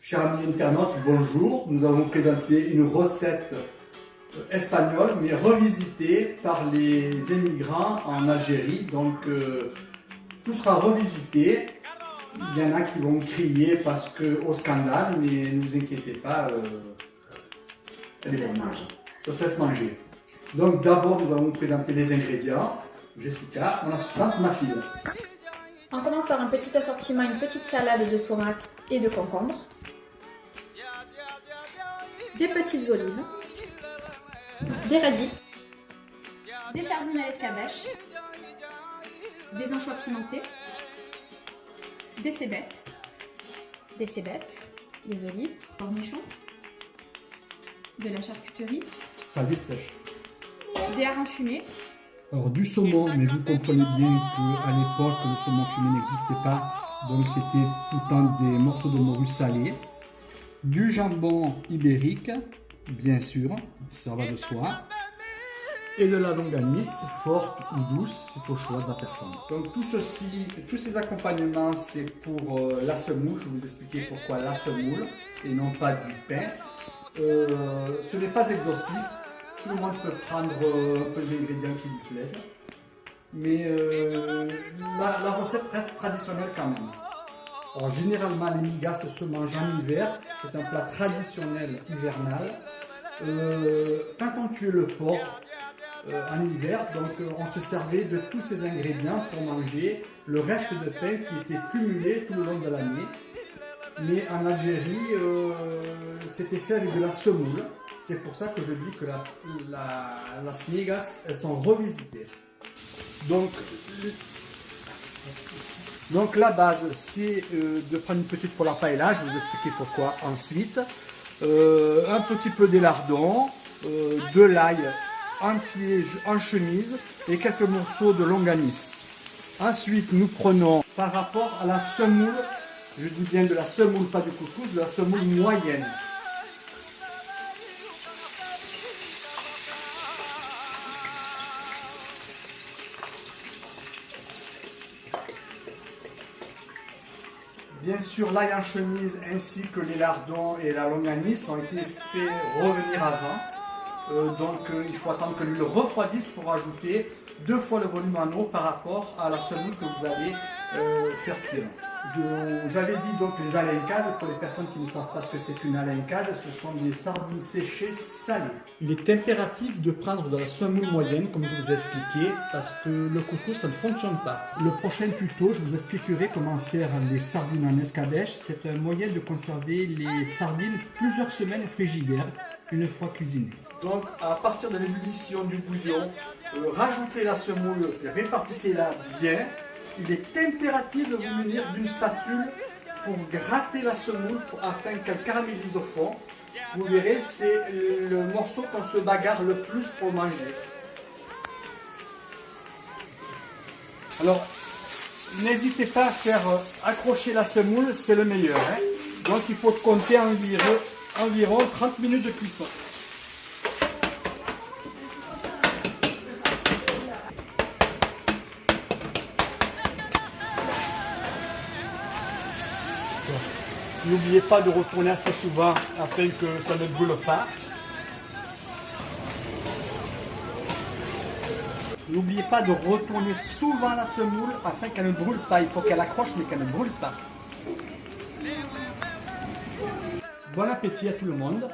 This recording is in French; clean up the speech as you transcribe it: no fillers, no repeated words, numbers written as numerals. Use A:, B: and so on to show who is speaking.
A: Chers amis internautes, bonjour. Nous allons présenter une recette espagnole, mais revisitée par les émigrants en Algérie. Donc, tout sera revisité. Il y en a qui vont crier parce que au scandale, mais ne vous inquiétez pas.
B: Ça se laisse manger.
A: Ça se laisse manger. Donc, d'abord, nous allons vous présenter les ingrédients. Jessica, mon assistante, ma fille.
B: On commence par un petit assortiment, une petite salade de tomates et de concombres, des petites olives, des radis, des sardines à l'escabeche, des anchois pimentés, des cébettes, des olives, cornichons, de la charcuterie,
A: Salée sèche.
B: des harengs fumés,
A: Alors du saumon, mais vous comprenez bien qu'à l'époque le saumon fumé n'existait pas, donc c'était tout le temps des morceaux de morue salée, du jambon ibérique, bien sûr, ça va de soi, et de la longanise, forte ou douce, c'est au choix de la personne. Donc tout ceci, tous ces accompagnements, c'est pour la semoule. Je vais vous expliquer pourquoi la semoule et non pas du pain. Ce n'est pas exhaustif. Tout le monde peut prendre un peu les ingrédients qui lui plaisent. Mais la recette reste traditionnelle quand même. Alors, généralement, les migas se mangent en hiver. C'est un plat traditionnel hivernal. Quand on tuait le porc en hiver, donc on se servait de tous ces ingrédients pour manger le reste de pain qui était cumulé tout le long de l'année. Mais en Algérie, c'était fait avec de la semoule. C'est pour ça que je dis que las migas, elles sont revisitées. Donc la base, c'est de prendre une petite pour la paella. Je vais vous expliquer pourquoi ensuite. Un petit peu des lardons, de l'ail entier en chemise et quelques morceaux de longanise. Ensuite, nous prenons par rapport à la semoule, je dis bien de la semoule, pas du couscous, de la semoule moyenne. Bien sûr, l'ail en chemise ainsi que les lardons et la longanise ont été faits revenir avant. Donc il faut attendre que l'huile refroidisse pour ajouter 2 fois le volume en eau par rapport à la semoule que vous allez faire cuire. J'avais dit donc les alencades. Pour les personnes qui ne savent pas ce que c'est qu'une alencade, ce sont des sardines séchées salées. Il est impératif de prendre de la semoule moyenne comme je vous ai expliqué parce que le couscous ça ne fonctionne pas. Le prochain tuto, je vous expliquerai comment faire les sardines en escabeche. C'est un moyen de conserver les sardines plusieurs semaines au frigidaire une fois cuisinées. Donc à partir de l'ébullition du bouillon, rajoutez la semoule et répartissez-la bien. Il est impératif de vous munir d'une spatule pour gratter la semoule afin qu'elle caramélise au fond. Vous verrez, c'est le morceau qu'on se bagarre le plus pour manger. Alors, n'hésitez pas à faire accrocher la semoule, c'est le meilleur. Hein. Donc il faut compter environ 30 minutes de cuisson. N'oubliez pas de retourner assez souvent afin que ça ne brûle pas. N'oubliez pas de retourner souvent la semoule afin qu'elle ne brûle pas. Il faut qu'elle accroche mais qu'elle ne brûle pas. Bon appétit à tout le monde.